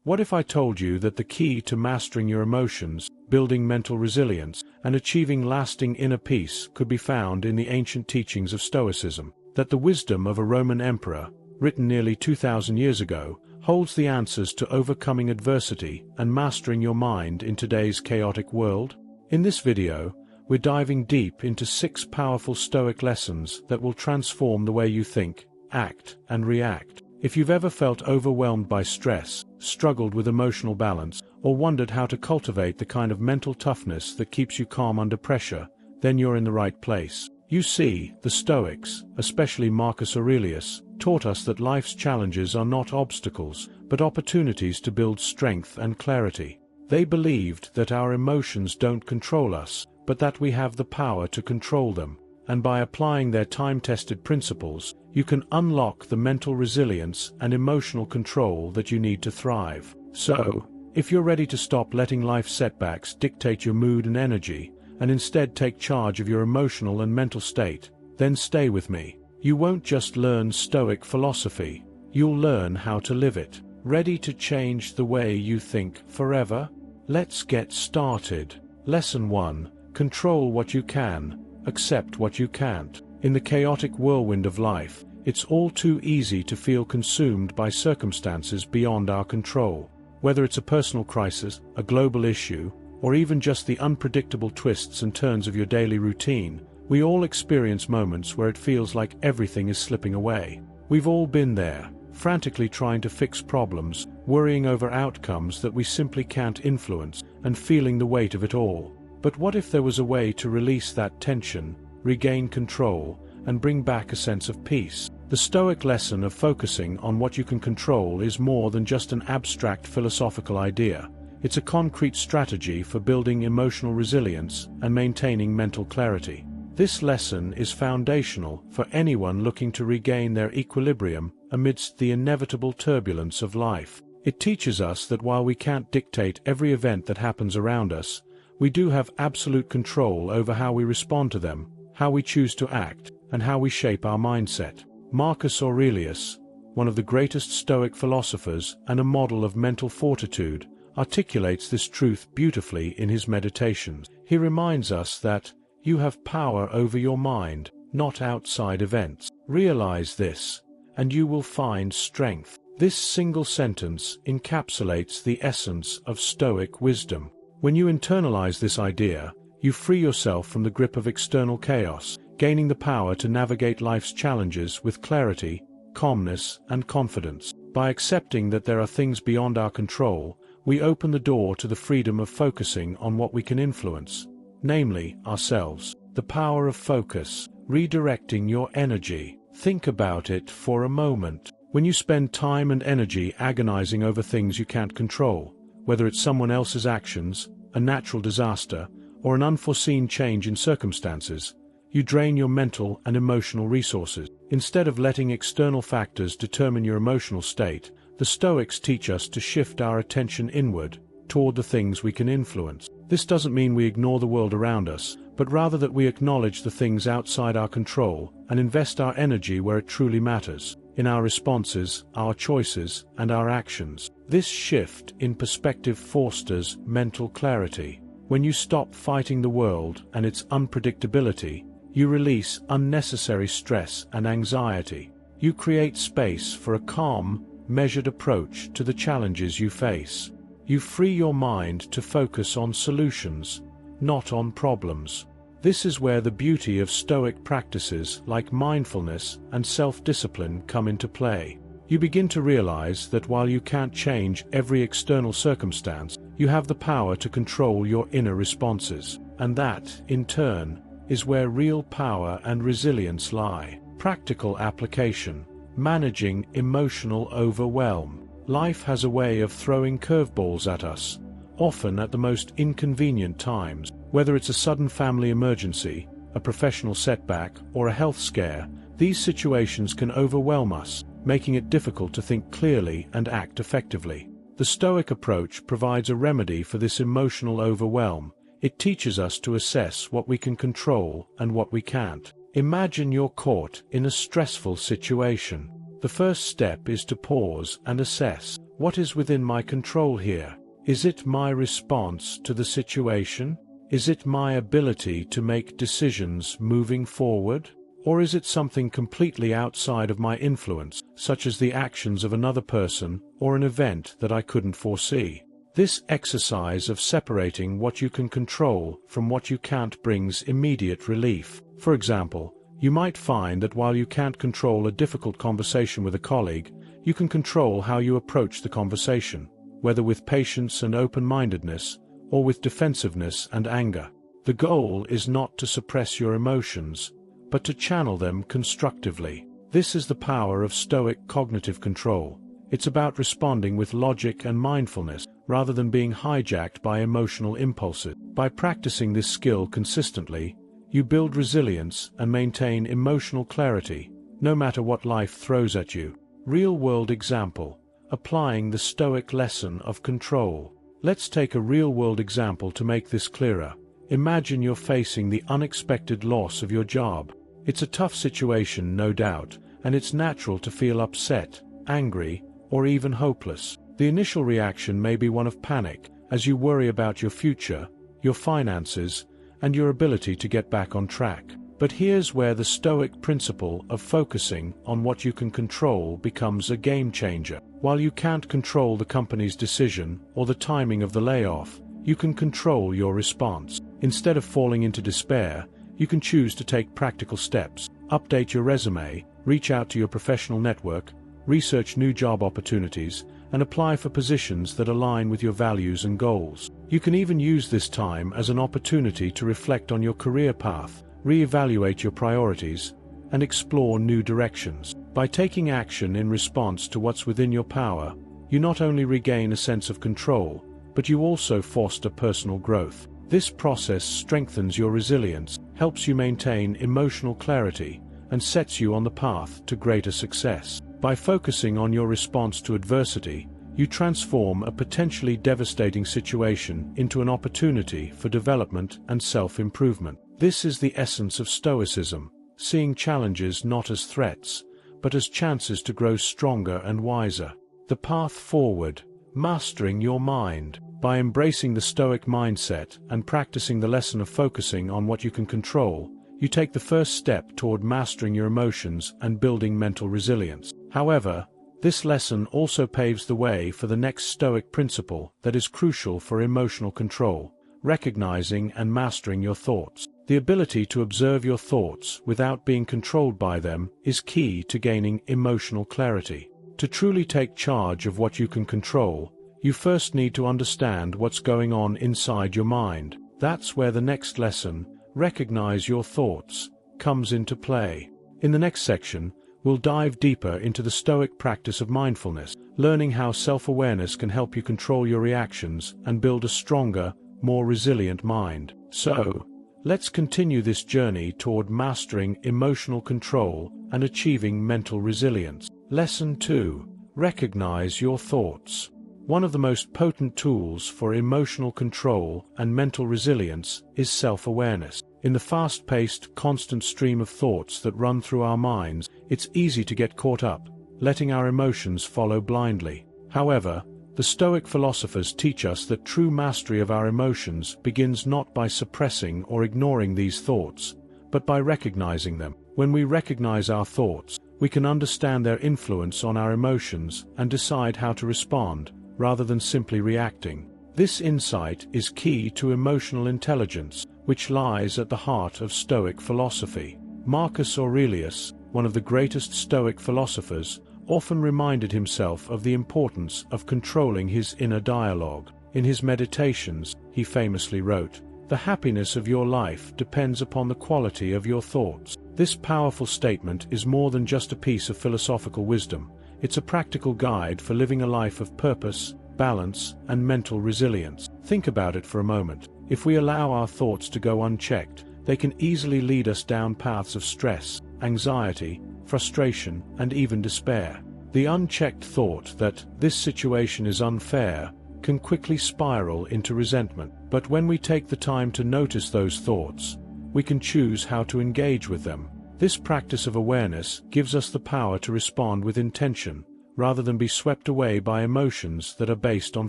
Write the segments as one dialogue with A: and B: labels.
A: What if I told you that the key to mastering your emotions, building mental resilience, and achieving lasting inner peace could be found in the ancient teachings of Stoicism? That the wisdom of a Roman emperor, written nearly 2,000 years ago, holds the answers to overcoming adversity and mastering your mind in today's chaotic world? In this video, we're diving deep into 6 powerful Stoic lessons that will transform the way you think, act, and react. If you've ever felt overwhelmed by stress, struggled with emotional balance, or wondered how to cultivate the kind of mental toughness that keeps you calm under pressure, then you're in the right place. You see, the Stoics, especially Marcus Aurelius, taught us that life's challenges are not obstacles, but opportunities to build strength and clarity. They believed that our emotions don't control us, but that we have the power to control them, and by applying their time-tested principles, you can unlock the mental resilience and emotional control that you need to thrive. So, if you're ready to stop letting life setbacks dictate your mood and energy, and instead take charge of your emotional and mental state, then stay with me. You won't just learn Stoic philosophy, you'll learn how to live it. Ready to change the way you think forever? Let's get started. Lesson 1. Control what you can, accept what you can't. In the chaotic whirlwind of life, it's all too easy to feel consumed by circumstances beyond our control. Whether it's a personal crisis, a global issue, or even just the unpredictable twists and turns of your daily routine, we all experience moments where it feels like everything is slipping away. We've all been there, frantically trying to fix problems, worrying over outcomes that we simply can't influence, and feeling the weight of it all. But what if there was a way to release that tension, regain control, and bring back a sense of peace? The Stoic lesson of focusing on what you can control is more than just an abstract philosophical idea. It's a concrete strategy for building emotional resilience and maintaining mental clarity. This lesson is foundational for anyone looking to regain their equilibrium amidst the inevitable turbulence of life. It teaches us that while we can't dictate every event that happens around us, we do have absolute control over how we respond to them, how we choose to act, and how we shape our mindset. Marcus Aurelius, one of the greatest Stoic philosophers and a model of mental fortitude, articulates this truth beautifully in his Meditations. He reminds us that you have power over your mind, not outside events. Realize this, and you will find strength. This single sentence encapsulates the essence of Stoic wisdom. When you internalize this idea, you free yourself from the grip of external chaos, gaining the power to navigate life's challenges with clarity, calmness, and confidence. By accepting that there are things beyond our control, we open the door to the freedom of focusing on what we can influence, namely, ourselves. The power of focus, redirecting your energy. Think about it for a moment. When you spend time and energy agonizing over things you can't control, whether it's someone else's actions, a natural disaster, or an unforeseen change in circumstances, you drain your mental and emotional resources. Instead of letting external factors determine your emotional state, the Stoics teach us to shift our attention inward, toward the things we can influence. This doesn't mean we ignore the world around us, but rather that we acknowledge the things outside our control and invest our energy where it truly matters, in our responses, our choices, and our actions. This shift in perspective fosters mental clarity. When you stop fighting the world and its unpredictability, you release unnecessary stress and anxiety. You create space for a calm, measured approach to the challenges you face. You free your mind to focus on solutions, not on problems. This is where the beauty of Stoic practices like mindfulness and self-discipline come into play. You begin to realize that while you can't change every external circumstance, you have the power to control your inner responses. And that, in turn, is where real power and resilience lie. Practical application. Managing emotional overwhelm. Life has a way of throwing curveballs at us, often at the most inconvenient times. Whether it's a sudden family emergency, a professional setback, or a health scare, these situations can overwhelm us, making it difficult to think clearly and act effectively. The Stoic approach provides a remedy for this emotional overwhelm. It teaches us to assess what we can control and what we can't. Imagine you're caught in a stressful situation. The first step is to pause and assess. What is within my control here? Is it my response to the situation? Is it my ability to make decisions moving forward? Or is it something completely outside of my influence, such as the actions of another person or an event that I couldn't foresee? This exercise of separating what you can control from what you can't brings immediate relief. For example, you might find that while you can't control a difficult conversation with a colleague, you can control how you approach the conversation, whether with patience and open-mindedness, or with defensiveness and anger. The goal is not to suppress your emotions, but to channel them constructively. This is the power of Stoic cognitive control. It's about responding with logic and mindfulness, rather than being hijacked by emotional impulses. By practicing this skill consistently, you build resilience and maintain emotional clarity, no matter what life throws at you. Real-world example: applying the Stoic lesson of control. Let's take a real-world example to make this clearer. Imagine you're facing the unexpected loss of your job. It's a tough situation, no doubt, and it's natural to feel upset, angry, or even hopeless. The initial reaction may be one of panic, as you worry about your future, your finances, and your ability to get back on track. But here's where the Stoic principle of focusing on what you can control becomes a game changer. While you can't control the company's decision or the timing of the layoff, you can control your response. Instead of falling into despair, you can choose to take practical steps. Update your resume, reach out to your professional network, research new job opportunities, and apply for positions that align with your values and goals. You can even use this time as an opportunity to reflect on your career path, reevaluate your priorities, and explore new directions. By taking action in response to what's within your power, you not only regain a sense of control, but you also foster personal growth. This process strengthens your resilience, helps you maintain emotional clarity, and sets you on the path to greater success. By focusing on your response to adversity, you transform a potentially devastating situation into an opportunity for development and self-improvement. This is the essence of Stoicism, seeing challenges not as threats, but as chances to grow stronger and wiser. The path forward: mastering your mind. By embracing the Stoic mindset and practicing the lesson of focusing on what you can control, you take the first step toward mastering your emotions and building mental resilience. However, this lesson also paves the way for the next Stoic principle that is crucial for emotional control: recognizing and mastering your thoughts. The ability to observe your thoughts without being controlled by them is key to gaining emotional clarity. To truly take charge of what you can control, you first need to understand what's going on inside your mind. That's where the next lesson, recognize your thoughts, comes into play. In the next section, we'll dive deeper into the Stoic practice of mindfulness, learning how self-awareness can help you control your reactions and build a stronger, more resilient mind. So, let's continue this journey toward mastering emotional control and achieving mental resilience. Lesson 2. Recognize your thoughts. One of the most potent tools for emotional control and mental resilience is self-awareness. In the fast-paced, constant stream of thoughts that run through our minds, it's easy to get caught up, letting our emotions follow blindly. However, the Stoic philosophers teach us that true mastery of our emotions begins not by suppressing or ignoring these thoughts, but by recognizing them. When we recognize our thoughts, we can understand their influence on our emotions and decide how to respond, rather than simply reacting. This insight is key to emotional intelligence, which lies at the heart of Stoic philosophy. Marcus Aurelius, one of the greatest Stoic philosophers, often reminded himself of the importance of controlling his inner dialogue. In his Meditations, he famously wrote, "The happiness of your life depends upon the quality of your thoughts." This powerful statement is more than just a piece of philosophical wisdom. It's a practical guide for living a life of purpose, balance, and mental resilience. Think about it for a moment. If we allow our thoughts to go unchecked, they can easily lead us down paths of stress, anxiety, frustration, and even despair. The unchecked thought that this situation is unfair can quickly spiral into resentment. But when we take the time to notice those thoughts, we can choose how to engage with them. This practice of awareness gives us the power to respond with intention, rather than be swept away by emotions that are based on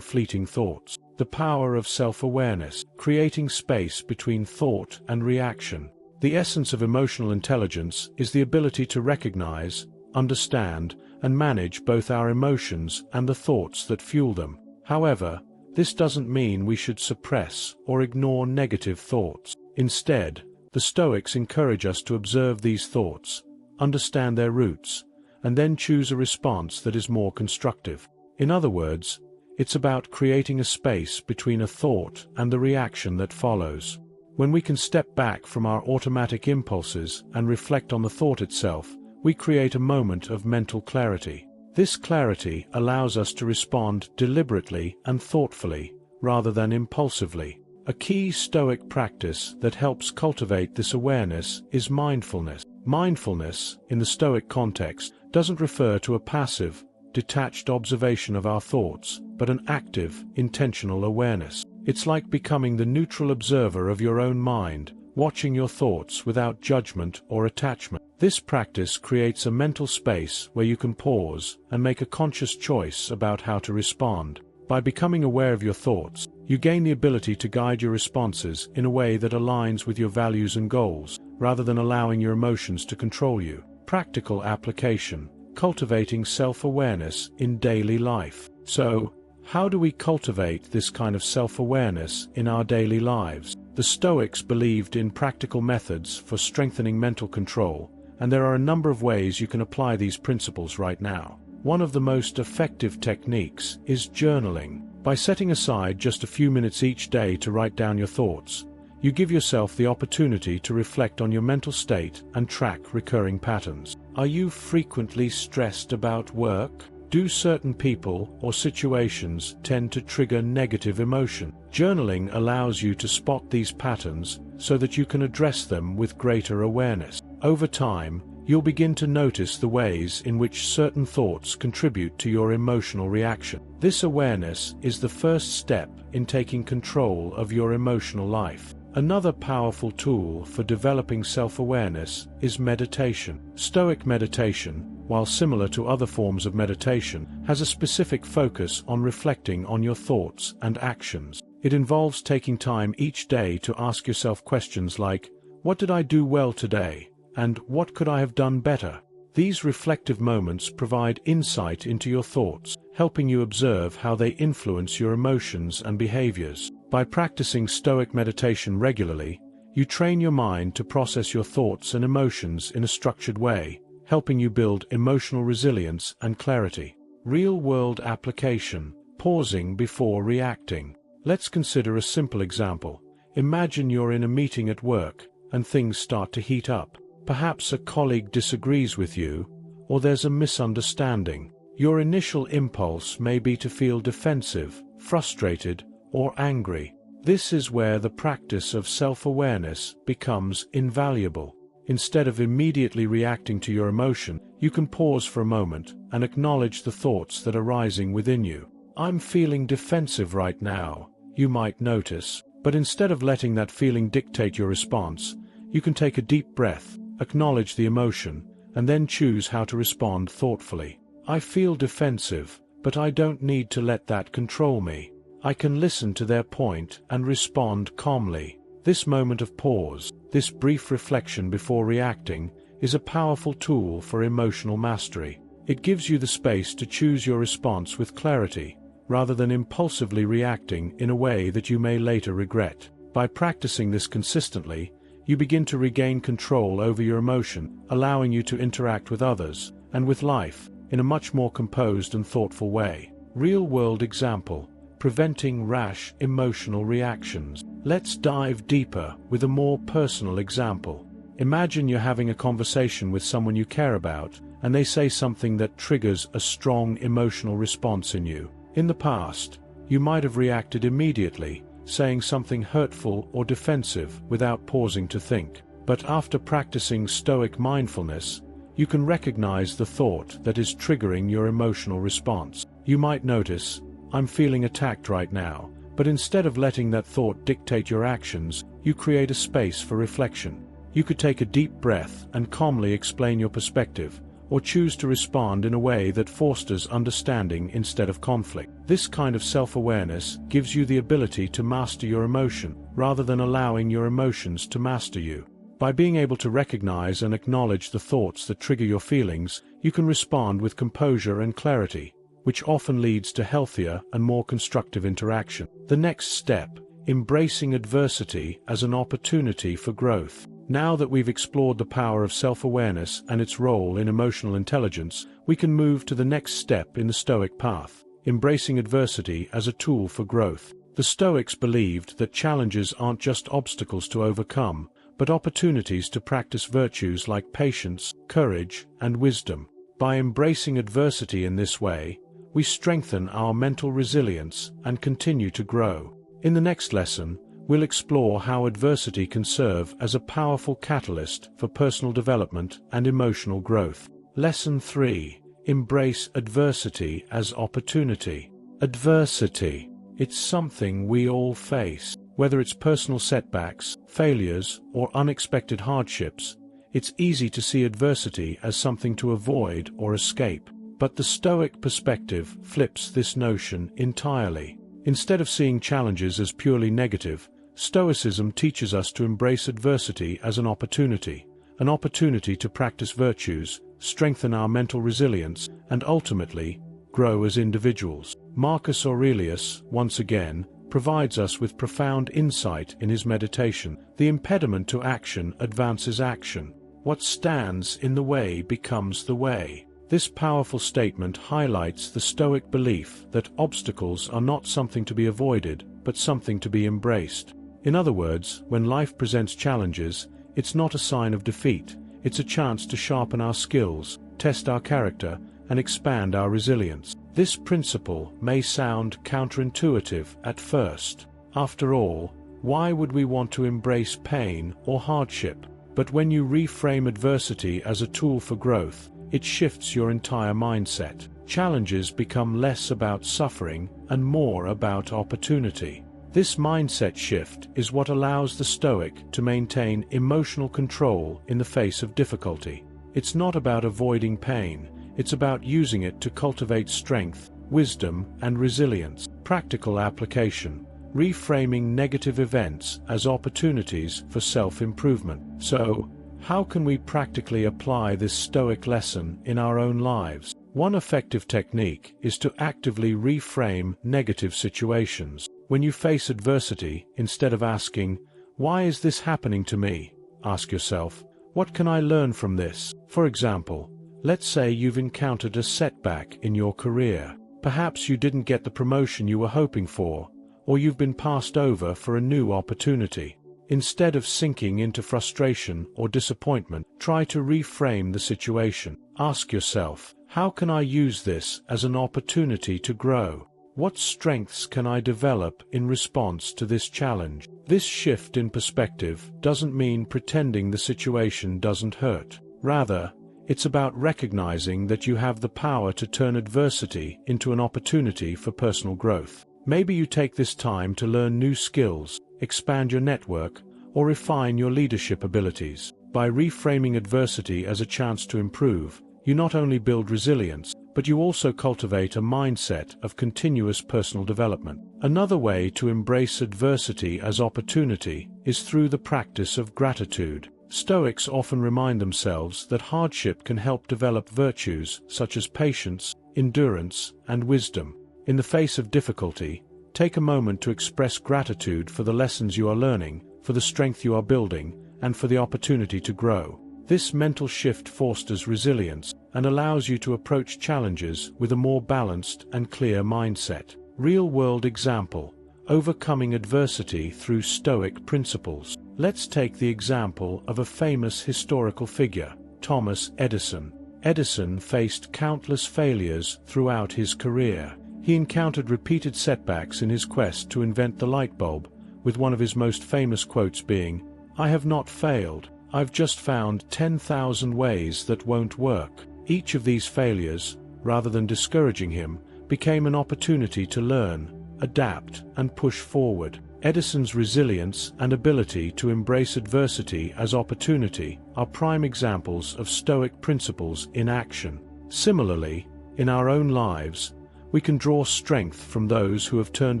A: fleeting thoughts. The power of self-awareness, creating space between thought and reaction. The essence of emotional intelligence is the ability to recognize, understand, and manage both our emotions and the thoughts that fuel them. However, this doesn't mean we should suppress or ignore negative thoughts. Instead, the Stoics encourage us to observe these thoughts, understand their roots, and then choose a response that is more constructive. In other words, it's about creating a space between a thought and the reaction that follows. When we can step back from our automatic impulses and reflect on the thought itself, we create a moment of mental clarity. This clarity allows us to respond deliberately and thoughtfully, rather than impulsively. A key Stoic practice that helps cultivate this awareness is mindfulness. Mindfulness, in the Stoic context, doesn't refer to a passive, detached observation of our thoughts, but an active, intentional awareness. It's like becoming the neutral observer of your own mind, watching your thoughts without judgment or attachment. This practice creates a mental space where you can pause and make a conscious choice about how to respond. By becoming aware of your thoughts, you gain the ability to guide your responses in a way that aligns with your values and goals, rather than allowing your emotions to control you. Practical application: cultivating self-awareness in daily life. So, how do we cultivate this kind of self-awareness in our daily lives? The Stoics believed in practical methods for strengthening mental control, and there are a number of ways you can apply these principles right now. One of the most effective techniques is journaling. By setting aside just a few minutes each day to write down your thoughts, you give yourself the opportunity to reflect on your mental state and track recurring patterns. Are you frequently stressed about work? Do certain people or situations tend to trigger negative emotion? Journaling allows you to spot these patterns so that you can address them with greater awareness. Over time, you'll begin to notice the ways in which certain thoughts contribute to your emotional reaction. This awareness is the first step in taking control of your emotional life. Another powerful tool for developing self-awareness is meditation. Stoic meditation, while similar to other forms of meditation, has a specific focus on reflecting on your thoughts and actions. It involves taking time each day to ask yourself questions like, "What did I do well today?" and "What could I have done better?" These reflective moments provide insight into your thoughts, helping you observe how they influence your emotions and behaviors. By practicing Stoic meditation regularly, you train your mind to process your thoughts and emotions in a structured way, helping you build emotional resilience and clarity. Real-world application: pausing before reacting. Let's consider a simple example. Imagine you're in a meeting at work, and things start to heat up. Perhaps a colleague disagrees with you, or there's a misunderstanding. Your initial impulse may be to feel defensive, frustrated, or angry. This is where the practice of self-awareness becomes invaluable. Instead of immediately reacting to your emotion, you can pause for a moment and acknowledge the thoughts that are rising within you. "I'm feeling defensive right now," you might notice, but instead of letting that feeling dictate your response, you can take a deep breath, acknowledge the emotion, and then choose how to respond thoughtfully. "I feel defensive, but I don't need to let that control me. I can listen to their point and respond calmly." This moment of pause, this brief reflection before reacting, is a powerful tool for emotional mastery. It gives you the space to choose your response with clarity, rather than impulsively reacting in a way that you may later regret. By practicing this consistently, you begin to regain control over your emotion, allowing you to interact with others, and with life, in a much more composed and thoughtful way. Real-world example: preventing rash emotional reactions. Let's dive deeper with a more personal example. Imagine you're having a conversation with someone you care about, and they say something that triggers a strong emotional response in you. In the past, you might have reacted immediately, saying something hurtful or defensive without pausing to think. But after practicing Stoic mindfulness, you can recognize the thought that is triggering your emotional response. You might notice, "I'm feeling attacked right now," but instead of letting that thought dictate your actions, you create a space for reflection. You could take a deep breath and calmly explain your perspective, or choose to respond in a way that fosters understanding instead of conflict. This kind of self-awareness gives you the ability to master your emotion, rather than allowing your emotions to master you. By being able to recognize and acknowledge the thoughts that trigger your feelings, you can respond with composure and clarity, which often leads to healthier and more constructive interaction. The next step: embracing adversity as an opportunity for growth. Now that we've explored the power of self-awareness and its role in emotional intelligence, we can move to the next step in the Stoic path: embracing adversity as a tool for growth. The Stoics believed that challenges aren't just obstacles to overcome, but opportunities to practice virtues like patience, courage, and wisdom. By embracing adversity in this way, we strengthen our mental resilience and continue to grow. In the next lesson, we'll explore how adversity can serve as a powerful catalyst for personal development and emotional growth. Lesson 3: Embrace adversity as opportunity. Adversity. It's something we all face. Whether it's personal setbacks, failures, or unexpected hardships, it's easy to see adversity as something to avoid or escape. But the Stoic perspective flips this notion entirely. Instead of seeing challenges as purely negative, Stoicism teaches us to embrace adversity as an opportunity to practice virtues, strengthen our mental resilience, and ultimately, grow as individuals. Marcus Aurelius, once again, provides us with profound insight in his meditation. The impediment to action advances action. What stands in the way becomes the way. This powerful statement highlights the Stoic belief that obstacles are not something to be avoided, but something to be embraced. In other words, when life presents challenges, it's not a sign of defeat, it's a chance to sharpen our skills, test our character, and expand our resilience. This principle may sound counterintuitive at first. After all, why would we want to embrace pain or hardship? But when you reframe adversity as a tool for growth, it shifts your entire mindset. Challenges become less about suffering and more about opportunity. This mindset shift is what allows the Stoic to maintain emotional control in the face of difficulty. It's not about avoiding pain, it's about using it to cultivate strength, wisdom, and resilience. Practical application: reframing negative events as opportunities for self-improvement. So, how can we practically apply this Stoic lesson in our own lives? One effective technique is to actively reframe negative situations. When you face adversity, instead of asking, "Why is this happening to me?" ask yourself, "What can I learn from this?" For example, let's say you've encountered a setback in your career. Perhaps you didn't get the promotion you were hoping for, or you've been passed over for a new opportunity. Instead of sinking into frustration or disappointment, try to reframe the situation. Ask yourself, how can I use this as an opportunity to grow? What strengths can I develop in response to this challenge? This shift in perspective doesn't mean pretending the situation doesn't hurt. Rather, it's about recognizing that you have the power to turn adversity into an opportunity for personal growth. Maybe you take this time to learn new skills, expand your network, or refine your leadership abilities. By reframing adversity as a chance to improve, you not only build resilience, but you also cultivate a mindset of continuous personal development. Another way to embrace adversity as opportunity is through the practice of gratitude. Stoics often remind themselves that hardship can help develop virtues such as patience, endurance, and wisdom. In the face of difficulty, take a moment to express gratitude for the lessons you are learning, for the strength you are building, and for the opportunity to grow. This mental shift fosters resilience and allows you to approach challenges with a more balanced and clear mindset. Real-world example: overcoming adversity through Stoic principles. Let's take the example of a famous historical figure, Thomas Edison. Edison faced countless failures throughout his career. He encountered repeated setbacks in his quest to invent the light bulb, with one of his most famous quotes being, "I have not failed, I've just found 10,000 ways that won't work." Each of these failures, rather than discouraging him, became an opportunity to learn, adapt, and push forward. Edison's resilience and ability to embrace adversity as opportunity are prime examples of Stoic principles in action. Similarly, in our own lives, we can draw strength from those who have turned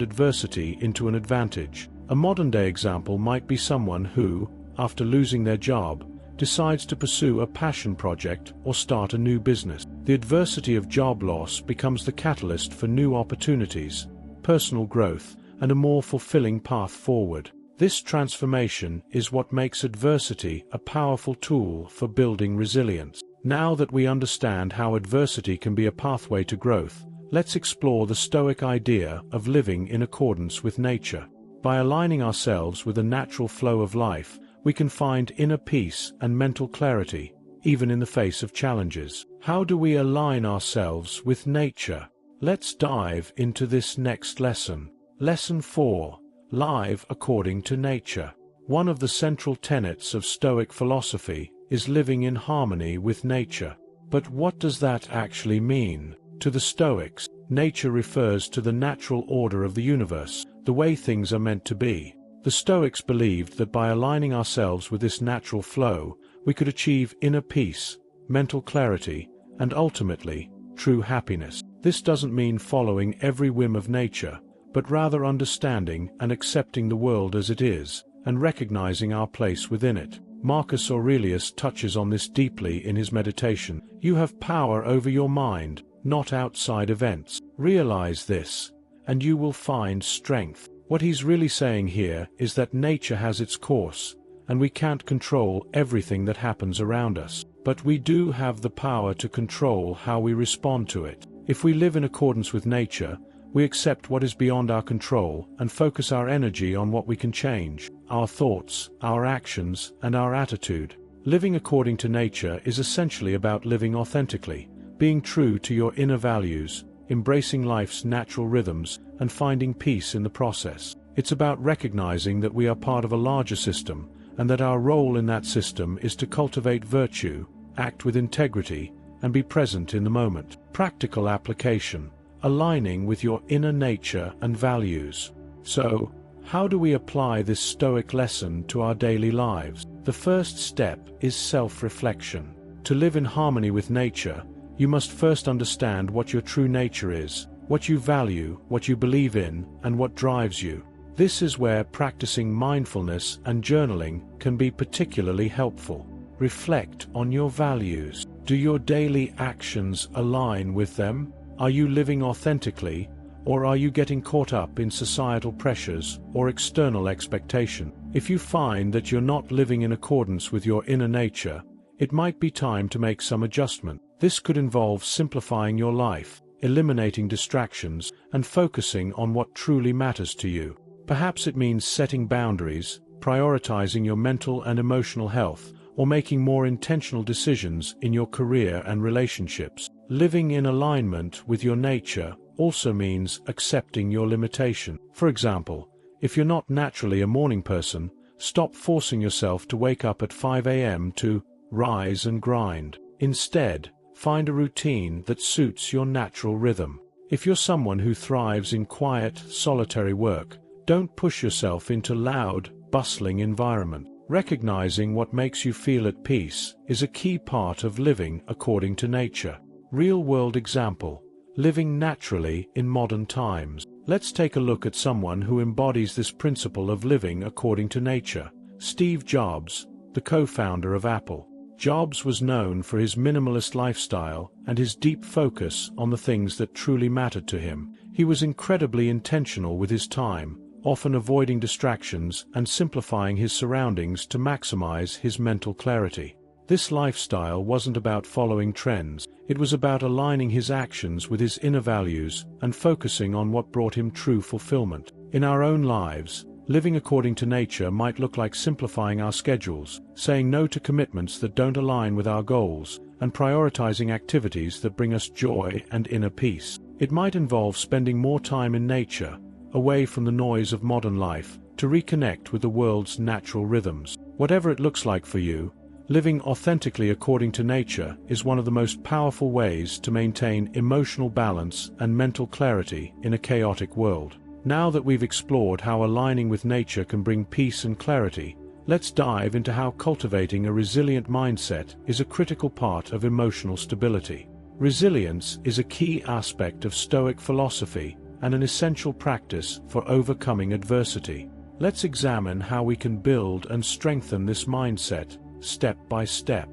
A: adversity into an advantage. A modern-day example might be someone who, after losing their job, decides to pursue a passion project or start a new business. The adversity of job loss becomes the catalyst for new opportunities, personal growth, and a more fulfilling path forward. This transformation is what makes adversity a powerful tool for building resilience. Now that we understand how adversity can be a pathway to growth, let's explore the Stoic idea of living in accordance with nature. By aligning ourselves with a natural flow of life, we can find inner peace and mental clarity, even in the face of challenges. How do we align ourselves with nature? Let's dive into this next lesson. Lesson 4. Live according to nature. One of the central tenets of Stoic philosophy is living in harmony with nature. But what does that actually mean? To the Stoics, nature refers to the natural order of the universe, the way things are meant to be. The Stoics believed that by aligning ourselves with this natural flow, we could achieve inner peace, mental clarity, and ultimately, true happiness. This doesn't mean following every whim of nature, but rather understanding and accepting the world as it is, and recognizing our place within it. Marcus Aurelius touches on this deeply in his meditation. You have power over your mind, not outside events. Realize this, and you will find strength. What he's really saying here is that nature has its course, and we can't control everything that happens around us. But we do have the power to control how we respond to it. If we live in accordance with nature, we accept what is beyond our control and focus our energy on what we can change, our thoughts, our actions, and our attitude. Living according to nature is essentially about living authentically, being true to your inner values, embracing life's natural rhythms, and finding peace in the process. It's about recognizing that we are part of a larger system, and that our role in that system is to cultivate virtue, act with integrity, and be present in the moment. Practical application. Aligning with your inner nature and values. So, how do we apply this Stoic lesson to our daily lives? The first step is self-reflection. To live in harmony with nature, you must first understand what your true nature is, what you value, what you believe in, and what drives you. This is where practicing mindfulness and journaling can be particularly helpful. Reflect on your values. Do your daily actions align with them? Are you living authentically, or are you getting caught up in societal pressures or external expectation? If you find that you're not living in accordance with your inner nature, it might be time to make some adjustment. This could involve simplifying your life, eliminating distractions, and focusing on what truly matters to you. Perhaps it means setting boundaries, prioritizing your mental and emotional health, or making more intentional decisions in your career and relationships. Living in alignment with your nature also means accepting your limitation. For example, if you're not naturally a morning person, stop forcing yourself to wake up at 5 a.m. to rise and grind. Instead, find a routine that suits your natural rhythm. If you're someone who thrives in quiet, solitary work, don't push yourself into loud, bustling environment. Recognizing what makes you feel at peace is a key part of living according to nature. Real-world example. Living naturally in modern times. Let's take a look at someone who embodies this principle of living according to nature. Steve Jobs, the co-founder of Apple. Jobs was known for his minimalist lifestyle and his deep focus on the things that truly mattered to him. He was incredibly intentional with his time, often avoiding distractions and simplifying his surroundings to maximize his mental clarity. This lifestyle wasn't about following trends, it was about aligning his actions with his inner values and focusing on what brought him true fulfillment. In our own lives, living according to nature might look like simplifying our schedules, saying no to commitments that don't align with our goals, and prioritizing activities that bring us joy and inner peace. It might involve spending more time in nature, away from the noise of modern life, to reconnect with the world's natural rhythms. Whatever it looks like for you, living authentically according to nature is one of the most powerful ways to maintain emotional balance and mental clarity in a chaotic world. Now that we've explored how aligning with nature can bring peace and clarity, let's dive into how cultivating a resilient mindset is a critical part of emotional stability. Resilience is a key aspect of Stoic philosophy and an essential practice for overcoming adversity. Let's examine how we can build and strengthen this mindset, step by step.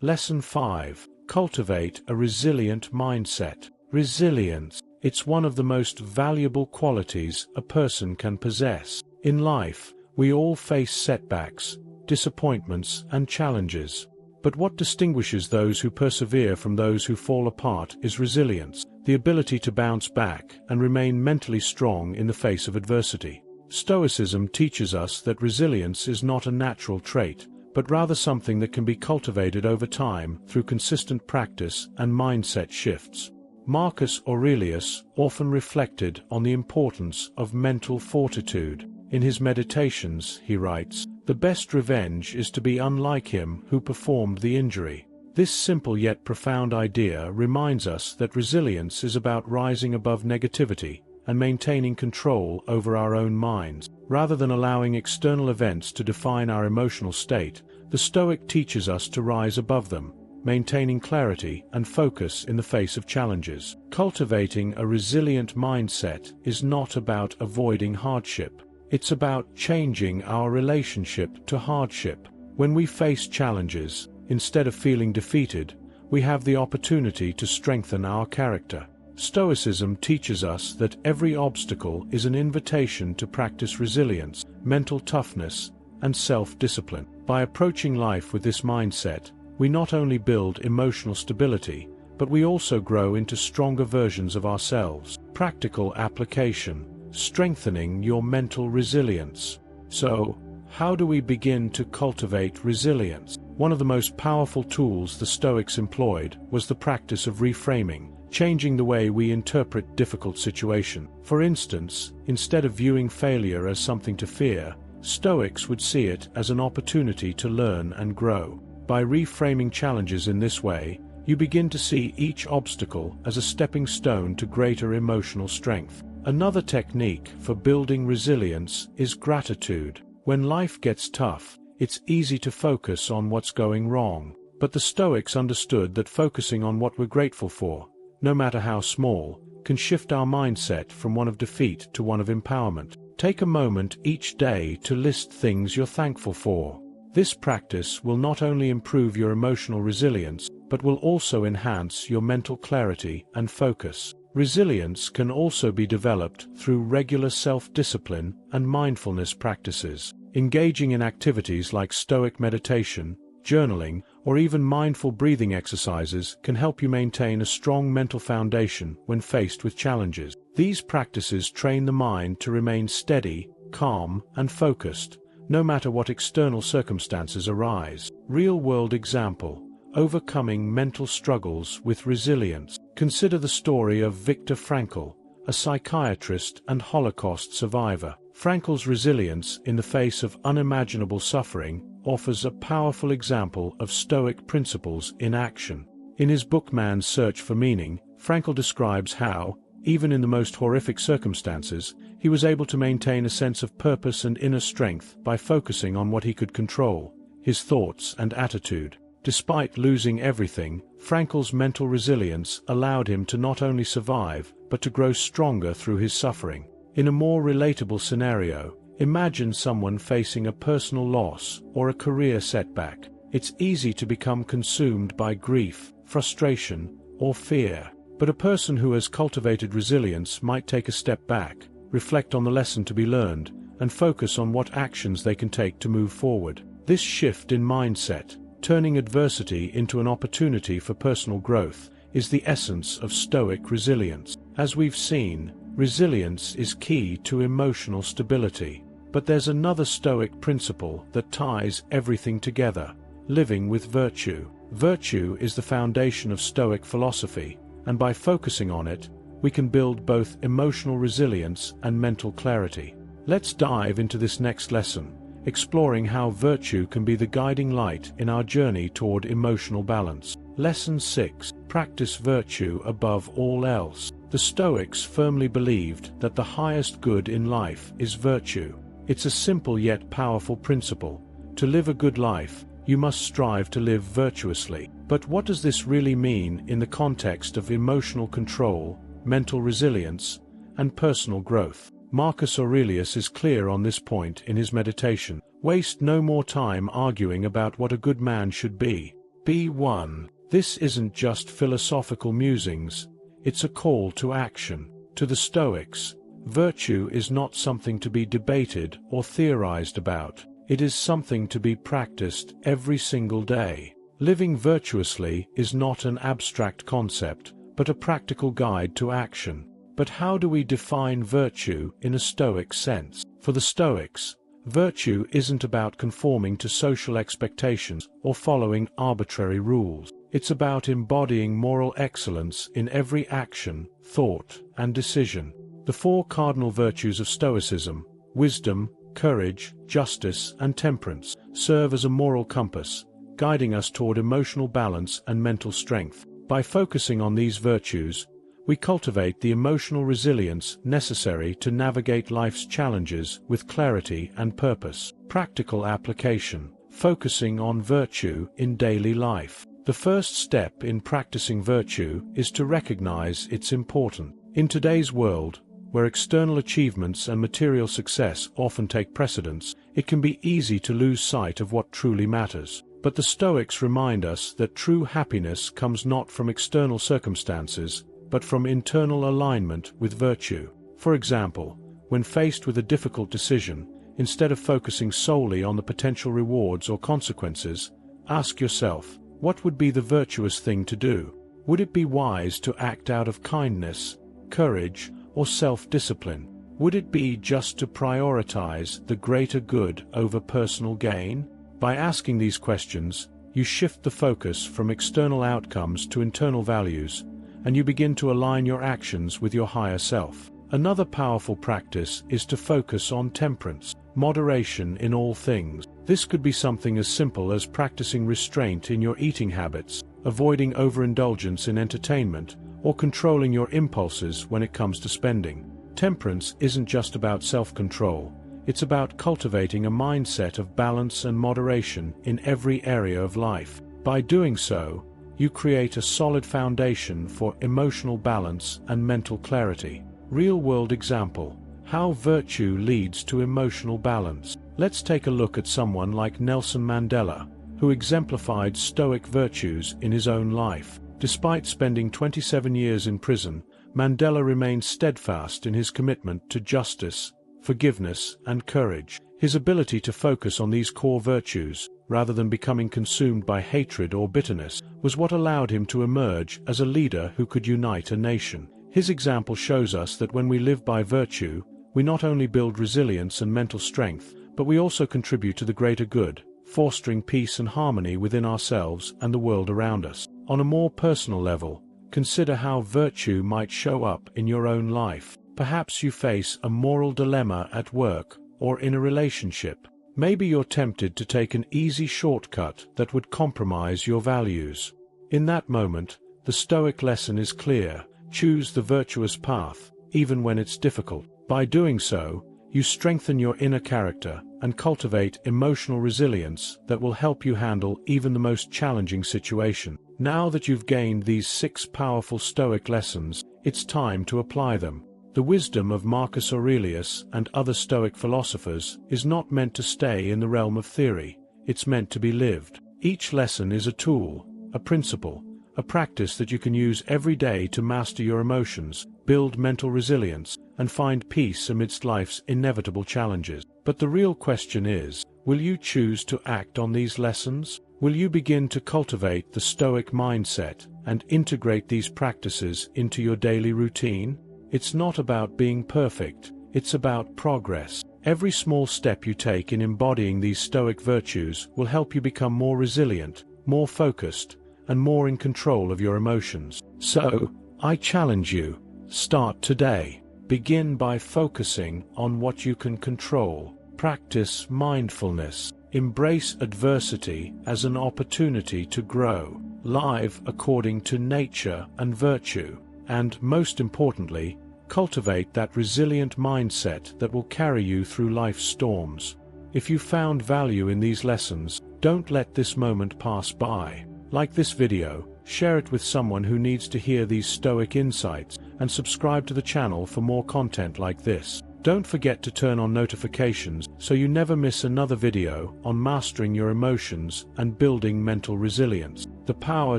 A: Lesson 5. Cultivate a resilient mindset. Resilience. It's one of the most valuable qualities a person can possess. In life, we all face setbacks, disappointments, and challenges. But what distinguishes those who persevere from those who fall apart is resilience, the ability to bounce back and remain mentally strong in the face of adversity. Stoicism teaches us that resilience is not a natural trait, but rather something that can be cultivated over time through consistent practice and mindset shifts. Marcus Aurelius often reflected on the importance of mental fortitude. In his Meditations, he writes, "The best revenge is to be unlike him who performed the injury." This simple yet profound idea reminds us that resilience is about rising above negativity and maintaining control over our own minds. Rather than allowing external events to define our emotional state, the Stoic teaches us to rise above them, maintaining clarity and focus in the face of challenges. Cultivating a resilient mindset is not about avoiding hardship. It's about changing our relationship to hardship. When we face challenges, instead of feeling defeated, we have the opportunity to strengthen our character. Stoicism teaches us that every obstacle is an invitation to practice resilience, mental toughness, and self-discipline. By approaching life with this mindset, we not only build emotional stability, but we also grow into stronger versions of ourselves. Practical application: strengthening your mental resilience. So, how do we begin to cultivate resilience? One of the most powerful tools the Stoics employed was the practice of reframing, changing the way we interpret difficult situations. For instance, instead of viewing failure as something to fear, Stoics would see it as an opportunity to learn and grow. By reframing challenges in this way, you begin to see each obstacle as a stepping stone to greater emotional strength. Another technique for building resilience is gratitude. When life gets tough, it's easy to focus on what's going wrong. But the Stoics understood that focusing on what we're grateful for, no matter how small, can shift our mindset from one of defeat to one of empowerment. Take a moment each day to list things you're thankful for. This practice will not only improve your emotional resilience, but will also enhance your mental clarity and focus. Resilience can also be developed through regular self-discipline and mindfulness practices. Engaging in activities like Stoic meditation, journaling, or even mindful breathing exercises can help you maintain a strong mental foundation when faced with challenges. These practices train the mind to remain steady, calm, and focused, no matter what external circumstances arise. Real-world example: overcoming mental struggles with resilience. Consider the story of Viktor Frankl, a psychiatrist and Holocaust survivor. Frankl's resilience in the face of unimaginable suffering offers a powerful example of Stoic principles in action. In his book Man's Search for Meaning, Frankl describes how, even in the most horrific circumstances, he was able to maintain a sense of purpose and inner strength by focusing on what he could control, his thoughts and attitude. Despite losing everything, Frankl's mental resilience allowed him to not only survive, but to grow stronger through his suffering. In a more relatable scenario, imagine someone facing a personal loss or a career setback. It's easy to become consumed by grief, frustration, or fear. But a person who has cultivated resilience might take a step back, reflect on the lesson to be learned, and focus on what actions they can take to move forward. This shift in mindset, turning adversity into an opportunity for personal growth, is the essence of Stoic resilience. As we've seen, resilience is key to emotional stability. But there's another Stoic principle that ties everything together: living with virtue. Virtue is the foundation of Stoic philosophy, and by focusing on it, we can build both emotional resilience and mental clarity. Let's dive into this next lesson, exploring how virtue can be the guiding light in our journey toward emotional balance. Lesson 6. Practice virtue above all else. The Stoics firmly believed that the highest good in life is virtue. It's a simple yet powerful principle. To live a good life, you must strive to live virtuously. But what does this really mean in the context of emotional control, mental resilience, and personal growth? Marcus Aurelius is clear on this point in his meditation. Waste no more time arguing about what a good man should be. Be one. This isn't just philosophical musings, it's a call to action. To the Stoics, virtue is not something to be debated or theorized about. It is something to be practiced every single day. Living virtuously is not an abstract concept, but a practical guide to action. But how do we define virtue in a Stoic sense? For the Stoics, virtue isn't about conforming to social expectations or following arbitrary rules. It's about embodying moral excellence in every action, thought, and decision. The four cardinal virtues of Stoicism, wisdom, courage, justice, and temperance, serve as a moral compass, guiding us toward emotional balance and mental strength. By focusing on these virtues, we cultivate the emotional resilience necessary to navigate life's challenges with clarity and purpose. Practical application. Focusing on virtue in daily life. The first step in practicing virtue is to recognize its importance. In today's world, where external achievements and material success often take precedence, it can be easy to lose sight of what truly matters. But the Stoics remind us that true happiness comes not from external circumstances, but from internal alignment with virtue. For example, when faced with a difficult decision, instead of focusing solely on the potential rewards or consequences, ask yourself, what would be the virtuous thing to do? Would it be wise to act out of kindness, courage, or self-discipline? Would it be just to prioritize the greater good over personal gain? By asking these questions, you shift the focus from external outcomes to internal values, and you begin to align your actions with your higher self. Another powerful practice is to focus on temperance, moderation in all things. This could be something as simple as practicing restraint in your eating habits, avoiding overindulgence in entertainment, or controlling your impulses when it comes to spending. Temperance isn't just about self-control, it's about cultivating a mindset of balance and moderation in every area of life. By doing so, you create a solid foundation for emotional balance and mental clarity. Real-world example: how virtue leads to emotional balance. Let's take a look at someone like Nelson Mandela, who exemplified Stoic virtues in his own life. Despite spending 27 years in prison, Mandela remained steadfast in his commitment to justice, forgiveness, and courage. His ability to focus on these core virtues, rather than becoming consumed by hatred or bitterness, was what allowed him to emerge as a leader who could unite a nation. His example shows us that when we live by virtue, we not only build resilience and mental strength, but we also contribute to the greater good, fostering peace and harmony within ourselves and the world around us. On a more personal level, consider how virtue might show up in your own life. Perhaps you face a moral dilemma at work or in a relationship. Maybe you're tempted to take an easy shortcut that would compromise your values. In that moment, the Stoic lesson is clear: choose the virtuous path, even when it's difficult. By doing so, you strengthen your inner character and cultivate emotional resilience that will help you handle even the most challenging situation. Now that you've gained these 6 powerful Stoic lessons, it's time to apply them. The wisdom of Marcus Aurelius and other Stoic philosophers is not meant to stay in the realm of theory, it's meant to be lived. Each lesson is a tool, a principle, a practice that you can use every day to master your emotions, build mental resilience, and find peace amidst life's inevitable challenges. But the real question is, will you choose to act on these lessons? Will you begin to cultivate the Stoic mindset and integrate these practices into your daily routine? It's not about being perfect, it's about progress. Every small step you take in embodying these Stoic virtues will help you become more resilient, more focused, and more in control of your emotions. So, I challenge you, start today. Begin by focusing on what you can control. Practice mindfulness. Embrace adversity as an opportunity to grow. Live according to nature and virtue. and, most importantly, cultivate that resilient mindset that will carry you through life's storms. If you found value in these lessons, don't let this moment pass by. Like this video, share it with someone who needs to hear these Stoic insights, and subscribe to the channel for more content like this. Don't forget to turn on notifications so you never miss another video on mastering your emotions and building mental resilience. The power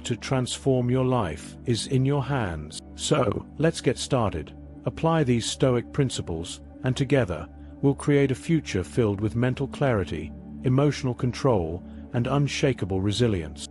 A: to transform your life is in your hands. So, let's get started. Apply these Stoic principles, and together, we'll create a future filled with mental clarity, emotional control, and unshakable resilience.